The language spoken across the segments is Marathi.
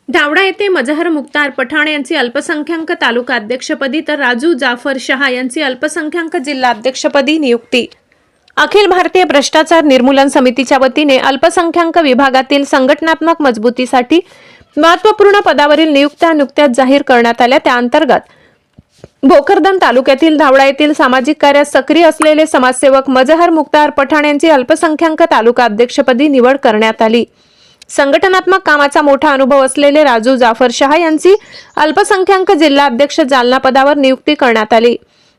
धावडा येथे मजहर मुख्तार पठाण यांची अल्पसंख्याक तालुका अध्यक्षपदी तर राजू जाफर शहा यांची अल्पसंख्याक जिल्हा अध्यक्षपदी नियुक्ती। अखिल भारतीय भ्रष्टाचार निर्मूलन समितीच्या वतीने अल्पसंख्याक विभागातील संघटनात्मक मजबूतीसाठी महत्त्वपूर्ण पदावरील नियुक्त्या नुकत्याच जाहीर करण्यात आल्या। त्या अंतर्गत भोकरदन तालुक्यातील धावडा येथील सामाजिक कार्यात सक्रिय असलेले समाजसेवक मजहर मुख्तार पठाण यांची अल्पसंख्याक तालुका अध्यक्षपदी निवड करण्यात आली। संघटनात्मक कामाचा मोठा अनुभव असलेले राजू जाफर शहा यांची अल्पसंख्याक जिल्हा अध्यक्ष जालना पदावर नियुक्ती करण्यात आली।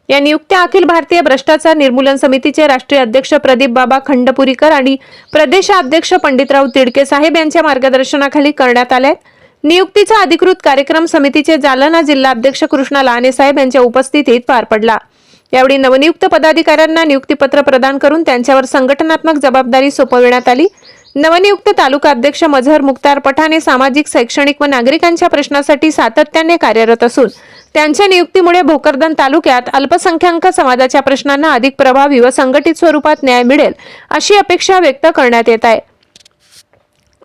या नियुक्त्या अखिल भारतीय भ्रष्टाचार निर्मूलन समितीचे राष्ट्रीय अध्यक्ष प्रदीप बाबा खंडपुरीकर आणि प्रदेशाध्यक्ष पंडितराव तिडके साहेब यांच्या मार्गदर्शनाखाली करण्यात आल्या। नियुक्तीचा अधिकृत कार्यक्रम समितीचे जालना जिल्हा अध्यक्ष कृष्णा लहाने साहेब यांच्या उपस्थितीत पार पडला। यावेळी नवनियुक्त पदाधिकाऱ्यांना नियुक्तीपत्र प्रदान करून त्यांच्यावर संघटनात्मक जबाबदारी सोपविण्यात आली। नवनियुक्त तालुका अध्यक्ष मजहर मुख्तार पठाण हे सामाजिक, शैक्षणिक व नागरिकांच्या प्रश्नासाठी सातत्याने कार्यरत असून त्यांच्या नियुक्तीमुळे भोकरदन तालुक्यात अल्पसंख्याक समाजाच्या प्रश्नांना अधिक प्रभावी व संघटित स्वरूपात न्याय मिळेल अशी अपेक्षा व्यक्त करण्यात येत आहे।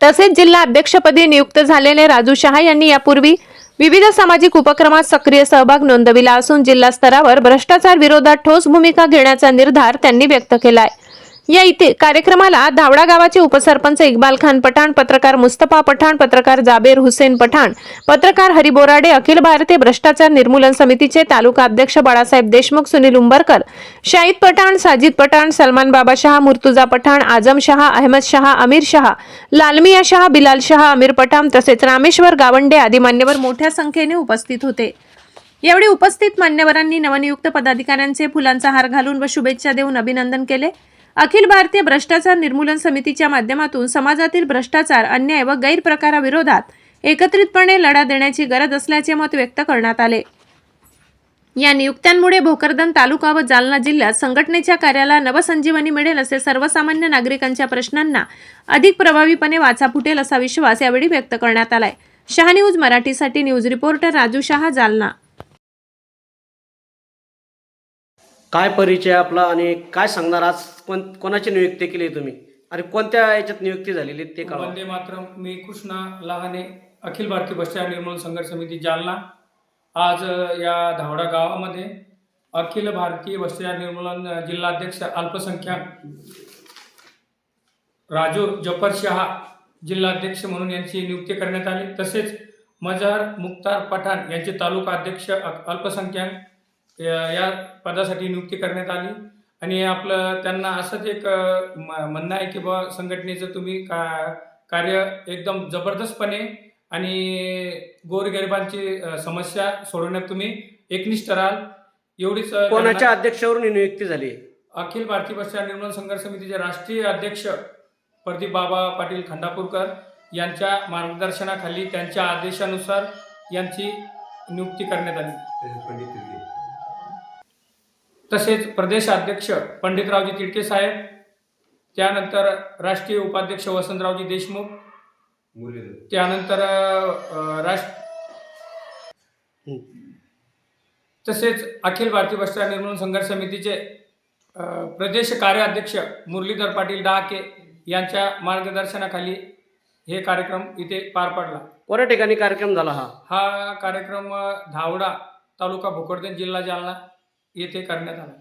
तसेच जिल्हा अध्यक्षपदी नियुक्त झालेले राजू शहा यांनी यापूर्वी विविध सामाजिक उपक्रमात सक्रिय सहभाग नोंदविला असून जिल्हा स्तरावर भ्रष्टाचार विरोधात ठोस भूमिका घेण्याचा निर्धार त्यांनी व्यक्त केला आहे। या इथे कार्यक्रमाला धावडा गावाचे उपसरपंच इक्बाल खान पठाण, पत्रकार मुस्तफा पठाण, पत्रकार जाबेर हुसेन पठाण, पत्रकार हरी बोराडे, अखिल भारतीय भ्रष्टाचार निर्मूलन समितीचे तालुका अध्यक्ष बाळासाहेब देशमुख, सुनील उंबरकर, शाहिद पठाण, साजिद पठाण, सलमान बाबा शहा, मुर्तुजा पठाण, आजम शहा, अहमद शहा, अमीर शहा, लालमिया शहा, बिलाल शहा, अमीर पठाण तसेच रामेश्वर गावंडे आदी मान्यवर मोठ्या संख्येने उपस्थित होते। यावेळी उपस्थित मान्यवरांनी नवनियुक्त पदाधिकाऱ्यांचे फुलांचा हार घालून व शुभेच्छा देऊन अभिनंदन केले। अखिल भारतीय भ्रष्टाचार निर्मूलन समितीच्या माध्यमातून समाजातील भ्रष्टाचार, अन्याय व गैरप्रकाराविरोधात एकत्रितपणे लढा देण्याची गरज असल्याचे मत व्यक्त करण्यात आले। या नियुक्त्यांमुळे भोकरदन तालुका व जालना जिल्ह्यात संघटनेच्या कार्याला नवसंजीवनी मिळेल असे सर्वसामान्य नागरिकांच्या प्रश्नांना अधिक प्रभावीपणे वाचा फुटेल असा विश्वास यावेळी व्यक्त करण्यात आलाय। शहा न्यूज मराठीसाठी न्यूज रिपोर्टर राजू शहा, जालना। काय परिचय आपला आणि काय सांगणार आज कोणाची नियुक्ती केली तुम्ही आणि कोणत्या याच्यात नियुक्ती झालेली ते कळवा। वंदे मातरम। मी कृष्णा लहाने, अखिल भारतीय भ्रष्टाचार निर्मूलन संघर्ष समिती जालना। आज या धावडा गावामध्ये अखिल भारतीय भ्रष्टाचार निर्मूलन जिल्हाध्यक्ष अल्पसंख्याक राजू जाफर शहा जिल्हाध्यक्ष म्हणून यांची नियुक्ती करण्यात आली। तसेच मजहर मुख्तार पठाण यांचे तालुका अध्यक्ष अल्पसंख्याक या पदासाठी नियुक्ती करण्यात आली। आणि आपलं त्यांना असंच एक म्हणणं आहे की बा संघटनेचं तुम्ही कार्य एकदम जबरदस्तपणे आणि गोरगरिबांची समस्या सोडवण्यात तुम्ही एकनिष्ठ राहाल एवढीच। कोणाच्या अध्यक्षावरून नियुक्ती झाली? अखिल भारतीय भ्रष्टाचार निर्मूलन संघर्ष समितीचे राष्ट्रीय अध्यक्ष प्रदीप बाबा पाटील खंडापूरकर यांच्या मार्गदर्शनाखाली त्यांच्या आदेशानुसार यांची नियुक्ती करण्यात आली। तसेच प्रदेशाध्यक्ष पंडितरावजी तिडके साहेब, त्यानंतर राष्ट्रीय उपाध्यक्ष वसंतरावजी देशमुख, त्यानंतर तसेच अखिल भारतीय भ्रष्टाचार निर्मूलन संघर्ष समितीचे प्रदेश कार्याध्यक्ष मुरलीधर पाटील डहाके यांच्या मार्गदर्शनाखाली हे कार्यक्रम इथे पार पडला। कोणत्या ठिकाणी कार्यक्रम झाला? हा कार्यक्रम धावडा तालुका भोकरदन जिल्हा जालना येथे करण्यात आला।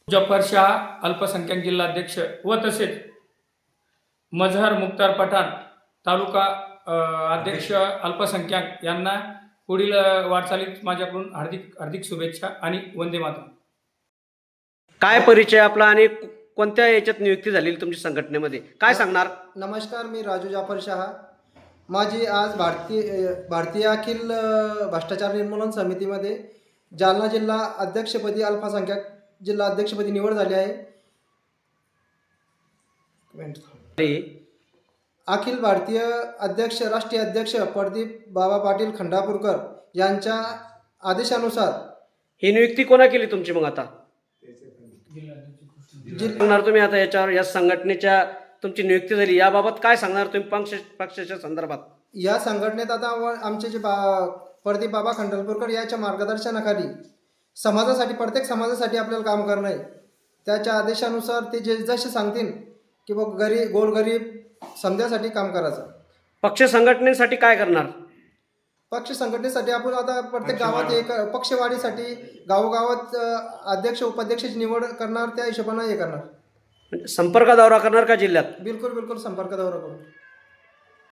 जाफर शहा अल्पसंख्याक जिल्हाध्यक्ष व तसेच मजहर मुख्तार पठाण तालुका अध्यक्ष अल्पसंख्याक यांना पुढील वाटचालीत माझ्याकडून हार्दिक शुभेच्छा आणि वंदे मातरम। काय परिचय आपला आणि कोणत्या याच्यात नियुक्ती झालेली तुमच्या संघटनेमध्ये काय सांगणार? नमस्कार, मी राजू जाफर शहा। माझी आज भारतीय अखिल भ्रष्टाचार निर्मूलन समितीमध्ये जालना जिल्हा अध्यक्षपदी अल्पसंख्याक जिल्हा अध्यक्षपदी निवड झाली आहे। अखिल भारतीय अध्यक्ष राष्ट्रीय अध्यक्ष प्रदीप बाबा पाटील खंडापूरकर यांच्या आदेशानुसार ही नियुक्ती कोणा केली तुमची? मग आता सांगणार तुम्ही आता याच्यावर या संघटनेच्या तुमची नियुक्ती झाली याबाबत काय सांगणार तुम्ही पक्षाच्या संदर्भात? या संघटनेत आता आमचे जे प्रदीप बाबा खंडापूरकर याच्या मार्गदर्शनाखाली समाजासाठी, प्रत्येक समाजासाठी आपल्याला काम करणं आहे। त्याच्या आदेशानुसार ते जसे सांगतील की गोरगरीब समजासाठी काम करायचं. पक्ष संघटनेसाठी काय करणार? पक्ष संघटनेसाठी आपण आता प्रत्येक गावात एक पक्षवाढीसाठी गावोगावात अध्यक्ष उपाध्यक्षाची निवड करणार, त्या हिशोबानं हे करणार. म्हणजे संपर्क दौरा करणार का जिल्ह्यात? बिलकुल संपर्क दौरा करू.